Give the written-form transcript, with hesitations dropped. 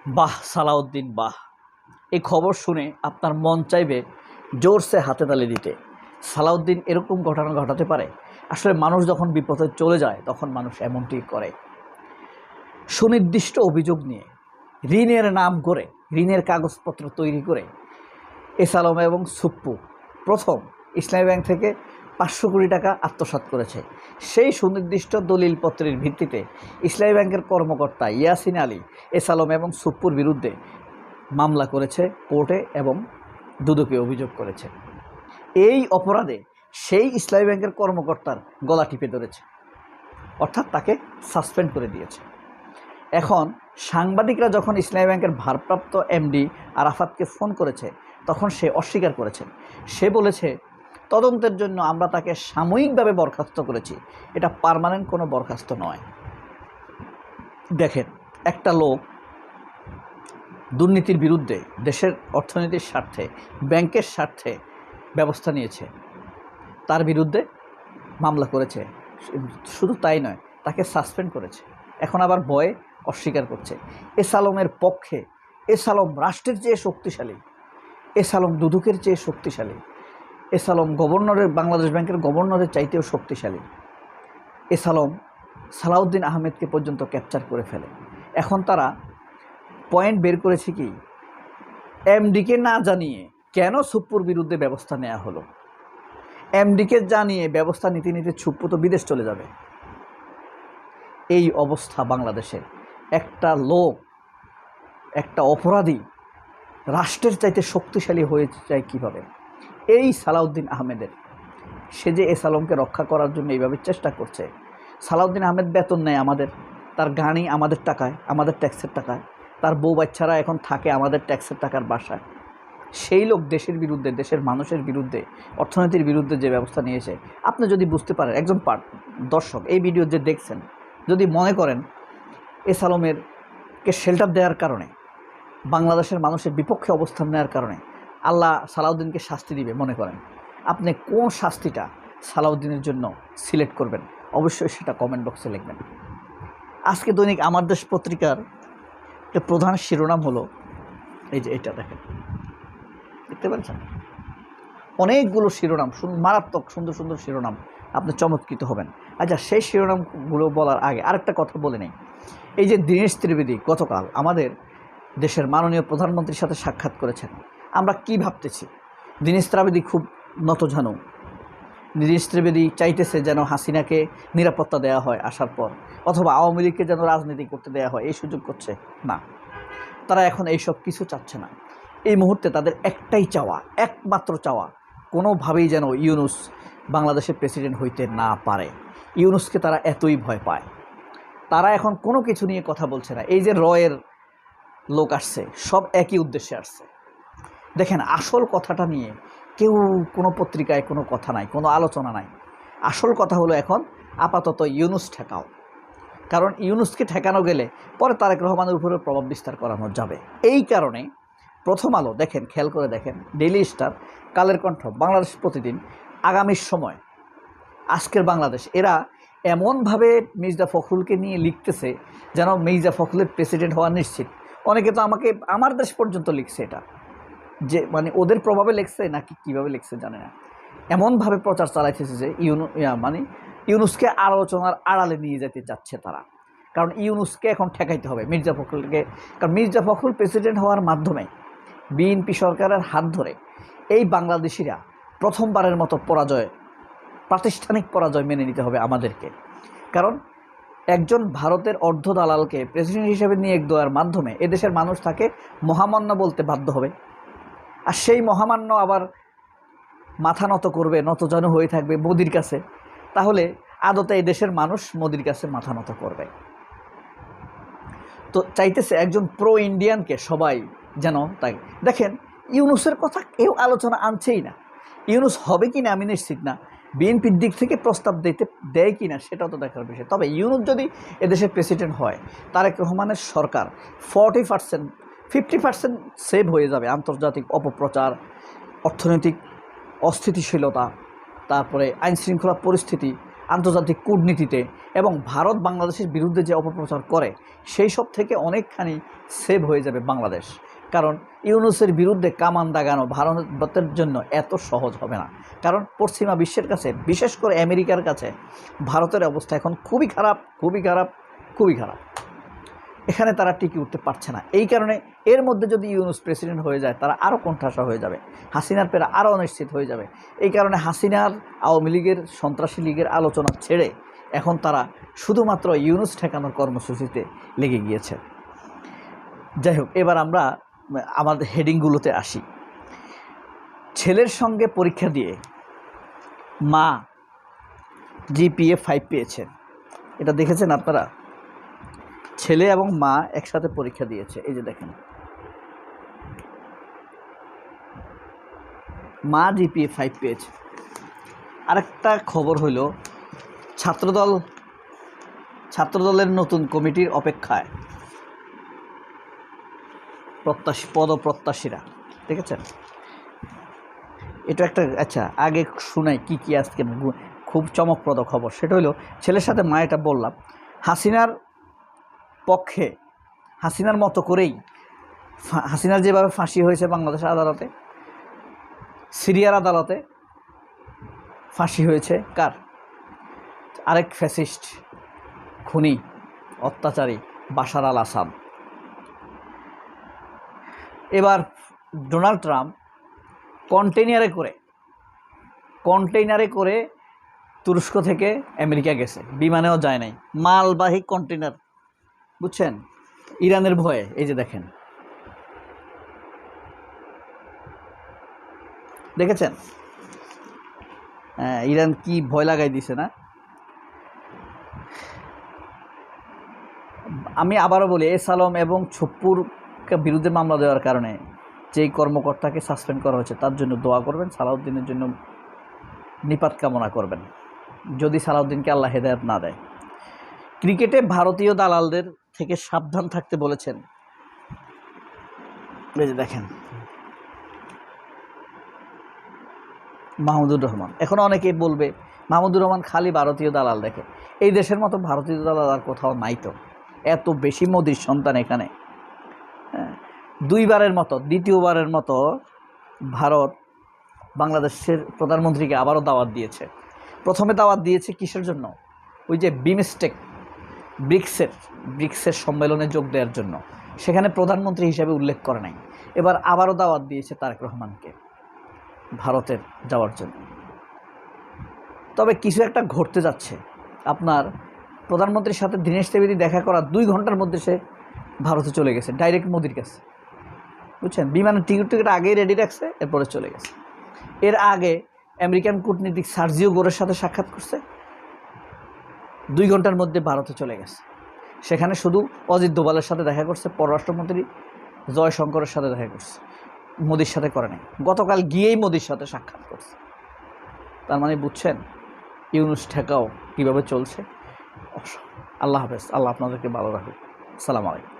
বাহ সালাউদ্দিন বাহ! এই খবর শুনে আপনার মন চাইবে জোরসে হাতে তালি দিতে। সালাউদ্দিন এরকম ঘটনা ঘটাতে পারে? আসলে মানুষ যখন বিপদে চলে যায় তখন মানুষ এমনটি করে। সুনির্দিষ্ট অভিযোগ নিয়ে ঋণের নাম করে ঋণের কাগজপত্র তৈরি করে এস আলম এবং সুপ্পু প্রথম ইসলামী ব্যাংক থেকে 500 কোটি টাকা আত্মসাৎ করেছে। সেই সুনির্দিষ্ট দলিলপত্রের ভিত্তিতে ইসলামী ব্যাংকের কর্মকর্তা ইয়াসিন আলী এস আলম এবং সুপ্পুর বিরুদ্ধে মামলা করেছে কোর্টে এবং দুদকে অভিযোগ করেছে। এই অপরাধে সেই ইসলামী ব্যাংকের কর্মকর্তার গলা টিপে ধরেছে, অর্থাৎ তাকে সাসপেন্ড করে দিয়েছে। এখন সাংবাদিকরা যখন ইসলামী ব্যাংকের ভারপ্রাপ্ত এমডি আরাফাতকে ফোন করেছে তখন সে অস্বীকার করেছে। সে বলেছে, তদন্তের জন্য আমরা তাকে সাময়িকভাবে বরখাস্ত করেছি, এটা পার্মানেন্ট কোনো বরখাস্ত নয়। দেখেন, একটা লোক দুর্নীতির বিরুদ্ধে দেশের অর্থনীতির স্বার্থে ব্যাংকের স্বার্থে ব্যবস্থা নিয়েছে, তার বিরুদ্ধে মামলা করেছে। শুধু তাই নয়, তাকে সাসপেন্ড করেছে। এখন আবার ভয়ে অস্বীকার করছে। এস আলমের পক্ষে এস আলম রাষ্ট্রের চেয়ে শক্তিশালী, এস আলম দুদকের চেয়ে শক্তিশালী, এস আলম গভর্নরের বাংলাদেশ ব্যাংকের গভর্নরের চাইতেও শক্তিশালী। এস আলম সালাউদ্দিন আহমেদকে পর্যন্ত ক্যাপচার করে ফেলে। এখন তারা পয়েন্ট বের করেছে কি, এমডিকে না জানিয়ে কেন সুপ্পুর বিরুদ্ধে ব্যবস্থা নেওয়া হলো। এমডিকে জানিয়ে ব্যবস্থা নিতে নিতে সুপ্পু তো বিদেশ চলে যাবে। এই অবস্থা বাংলাদেশে। একটা লোক, একটা অপরাধী রাষ্ট্রের চাইতে শক্তিশালী হয়ে যায় কীভাবে? এই সালাউদ্দিন আহমেদের, সে যে এস আলমকে রক্ষা করার জন্য এইভাবে চেষ্টা করছে। সালাউদ্দিন আহমেদ বেতন নেয় আমাদের, তার গাড়ি আমাদের টাকায়, আমাদের ট্যাক্সের টাকায়, তার বউ বাচ্চারা এখন থাকে আমাদের ট্যাক্সের টাকার বাসায়। সেই লোক দেশের বিরুদ্ধে, দেশের মানুষের বিরুদ্ধে, অর্থনীতির বিরুদ্ধে যে ব্যবস্থা নিয়েছে, আপনি যদি বুঝতে পারেন, একজন দর্শক এই ভিডিও যে দেখছেন, যদি মনে করেন এস আলমেরকে শেল্টার দেওয়ার কারণে, বাংলাদেশের মানুষের বিপক্ষে অবস্থান নেওয়ার কারণে আল্লাহ সালাউদ্দিনকে শাস্তি দিবে মনে করেন, আপনি কোন শাস্তিটা সালাউদ্দিনের জন্য সিলেক্ট করবেন? অবশ্যই সেটা কমেন্ট বক্সে লিখবেন। আজকে দৈনিক আমার দেশ পত্রিকার একটা প্রধান শিরোনাম হলো এই যে এটা দেখেন, দেখতে পাচ্ছেন? অনেকগুলো শিরোনাম, মারাত্মক সুন্দর সুন্দর শিরোনাম, আপনি চমৎকৃত হবেন। আচ্ছা, সেই শিরোনামগুলো বলার আগে আরেকটা কথা বলে নেই। এই যে দীনেশ ত্রিবেদী গতকাল আমাদের দেশের মাননীয় প্রধানমন্ত্রীর সাথে সাক্ষাৎ করেছেন, আমরা কি ভাবতেছি? দীনেশ ত্রিবেদী খুব নতজানু। দীনেশ ত্রিবেদী চাইতেছে যেন হাসিনাকে নিরাপত্তা দেওয়া হয় আসার পর, অথবা আওয়ামী লীগকে যেন রাজনীতি করতে দেওয়া হয়, এই সুযোগ করছে না। তারা এখন এইসব কিছু চাচ্ছে না। এই মুহূর্তে তাদের একটাই চাওয়া, একমাত্র চাওয়া, কোনোভাবেই যেন ইউনূস বাংলাদেশের প্রেসিডেন্ট হইতে না পারে। ইউনূসকে তারা এতই ভয় পায়, তারা এখন কোনো কিছু নিয়ে কথা বলছে না। এই যে রয়ের লোক আসছে, সব একই উদ্দেশ্যে আসছে। দেখেন, আসল কথাটা নিয়ে কেউ কোনো পত্রিকায় কোনো কথা নাই, কোনো আলোচনা নাই। আসল কথা হলো এখন আপাতত ইউনূস ঠেকাও, কারণ ইউনূসকে ঠেকানো গেলে পরে তারেক রহমানের উপরে প্রভাব বিস্তার করানো যাবে। এই কারণে প্রথম আলো দেখেন, খেয়াল করে দেখেন, ডেইলি স্টার, কালের কণ্ঠ, বাংলাদেশ প্রতিদিন, আগামীর সময়, আজকের বাংলাদেশ, এরা এমনভাবে মির্জা ফখরুলকে নিয়ে লিখতেছে যেন মির্জা ফখরুলের প্রেসিডেন্ট হওয়া নিশ্চিত। অনেকে তো আমাকে আমার দেশ পর্যন্ত লিখছে, এটা যে মানে ওদের প্রভাবে লিখছে নাকি কীভাবে লিখছে জানে না। এমনভাবে প্রচার চালাইতেছে যে ইউনূসকে আলোচনার আড়ালে নিয়ে যেতে চাচ্ছে তারা। কারণ ইউনূসকে এখন ঠেকাইতে হবে মির্জা ফখরুলকে। কারণ মির্জা ফখরুল প্রেসিডেন্ট হওয়ার মাধ্যমে বিএনপি সরকারের হাত ধরে এই বাংলাদেশিরা প্রথমবারের মতো প্রাতিষ্ঠানিক পরাজয় মেনে নিতে হবে আমাদেরকে। কারণ একজন ভারতের অর্ধ দালালকে প্রেসিডেন্ট হিসেবে নিয়োগ দেওয়ার মাধ্যমে এদেশের মানুষ তাকে মহামান্য বলতে বাধ্য হবে। আর সেই মহামান্য আবার মাথা নত করবে, নতজানু হয়ে থাকবে মোদির কাছে। তাহলে আদতে এই দেশের মানুষ মোদির কাছে মাথা নত করবে। তো চাইতেছে একজন প্রো ইন্ডিয়ানকে সবাই যেন তাই। দেখেন, ইউনূসের কথা কেউ আলোচনা আনছেই না। ইউনূস হবে কি না আমি নিশ্চিত না, বিএনপির দিক থেকে প্রস্তাব দেয় কি না সেটাও তো দেখার বিষয়। তবে ইউনূস যদি এদেশের প্রেসিডেন্ট হয়, তারেক রহমানের সরকার 50% সেভ হয়ে যাবে। আন্তর্জাতিক অপপ্রচার, অর্থনৈতিক অস্থিতিশীলতা, তারপরে আইনশৃঙ্খলা পরিস্থিতি, আন্তর্জাতিক কূটনীতিতে এবং ভারত বাংলাদেশের বিরুদ্ধে যে অপপ্রচার করে সেই সব থেকে অনেকখানি সেভ হয়ে যাবে বাংলাদেশ। কারণ ইউনূসের বিরুদ্ধে কামান দাগানো ভারতের জন্য এত সহজ হবে না। কারণ পশ্চিমা বিশ্বের কাছে, বিশেষ করে আমেরিকার কাছে ভারতের অবস্থা এখন খুবই খারাপ, খুবই খারাপ, খুবই খারাপ। এখানে তারা টিকে উঠতে পারছে না। এই কারণে এর মধ্যে যদি ইউনূস প্রেসিডেন্ট হয়ে যায় তারা আরও কোণঠাসা হয়ে যাবে, হাসিনার পেরা আরও অনিশ্চিত হয়ে যাবে। এই কারণে হাসিনার, আওয়ামী লীগের, সন্ত্রাসী লীগের আলোচনা ছেড়ে এখন তারা শুধুমাত্র ইউনূস ঠেকানোর কর্মসূচিতে লেগে গিয়েছে। যাই হোক, এবার আমরা আমাদের হেডিংগুলোতে আসি। ছেলের সঙ্গে পরীক্ষা দিয়ে মা GPA 5 পেয়েছে, এটা দেখেছেন আপনারা? ছেলে এবং মা একসাথে পরীক্ষা দিয়েছে। এই যে দেখেন, মা GPA 5 পেয়েছে। আরেকটা খবর হলো ছাত্রদলের নতুন কমিটির অপেক্ষায় পদপ্রত্যাশীরা, দেখেছেন? এটা একটা, আচ্ছা আগে শুনাই কি কি আজকে খুব চমকপ্রদ খবর। সেটা হলো, ছেলের সাথে মা, এটা বললাম, হাসিনার পক্ষে, হাসিনার মতো করেই, হাসিনার যেভাবে ফাঁসি হয়েছে বাংলাদেশের আদালতে, সিরিয়ার আদালতে ফাঁসি হয়েছে কার? আরেক ফ্যাসিস্ট, খুনি, অত্যাচারী বাশার আল আসাদ। এবার ডোনাল্ড ট্রাম্প কন্টেইনারে করে তুরস্ক থেকে আমেরিকা গেছে, বিমানেও যায় নাই, মালবাহী কন্টেইনার, বুঝছেন? ইরানের ভয়ে। এই যে দেখেন, দেখেছেন? ইরান কি ভয় লাগাই দিছে না? আমি আবারও বলি, এস আলম এবং ছপ্পুর বিরুদ্ধে মামলা দেওয়ার কারণে যেই কর্মকর্তাকে সাসপেন্ড করা হয়েছে তার জন্য দোয়া করবেন, সালাউদ্দিনের জন্য নিপাত কামনা করবেন, যদি সালাউদ্দিনকে আল্লাহ হেদায়েত না দেয়। ক্রিকেটে ভারতীয় দালালদের থেকে সাবধান থাকতে বলেছেন। এই যে দেখেন, মাহমুদুর রহমান। এখন অনেকেই বলবে মাহমুদুর রহমান খালি ভারতীয় দালাল দেখে। এই দেশের মতো ভারতীয় দালাল আর কোথাও নাই তো। এত বেশি মোদির সন্তান এখানে। দ্বিতীয়বারের মতো ভারত বাংলাদেশের প্রধানমন্ত্রীকে আবারও দাওয়াত দিয়েছে। প্রথমে দাওয়াত দিয়েছে কিসের জন্য? ওই যে ব্রিক্সের সম্মেলনে যোগ দেওয়ার জন্য। সেখানে প্রধানমন্ত্রী হিসেবে উল্লেখ করে নাই। এবার আবারও দাওয়াত দিয়েছে তারেক রহমানকে ভারতের যাওয়ার জন্য। তবে কিছু একটা ঘটতে যাচ্ছে। আপনার প্রধানমন্ত্রীর সাথে দীনেশ ত্রিবেদী দেখা করা 2 ঘন্টার মধ্যে সে ভারতে চলে গেছে, ডাইরেক্ট মোদির কাছে, বুঝছেন? বিমানের টিকিট আগেই রেডি রাখছে, এরপরে চলে গেছে। এর আগে আমেরিকান কূটনীতিক সার্জিও গোরের সাথে সাক্ষাৎ করছে, 2 ঘন্টার মধ্যে ভারতে চলে গেছে। সেখানে শুধু অজিত দোভালের সাথে দেখা করছে, পররাষ্ট্রমন্ত্রী জয়শঙ্করের সাথে দেখা করছে, মোদির সাথে করে নাই। গতকাল গিয়েই মোদির সাথে সাক্ষাৎ করছে। তার মানে বুঝছেন ইউনূস ঠেকাও কীভাবে চলছে। আল্লাহ হাফেজ, আল্লাহ আপনাদেরকে ভালো রাখুক। আসসালামু আলাইকুম।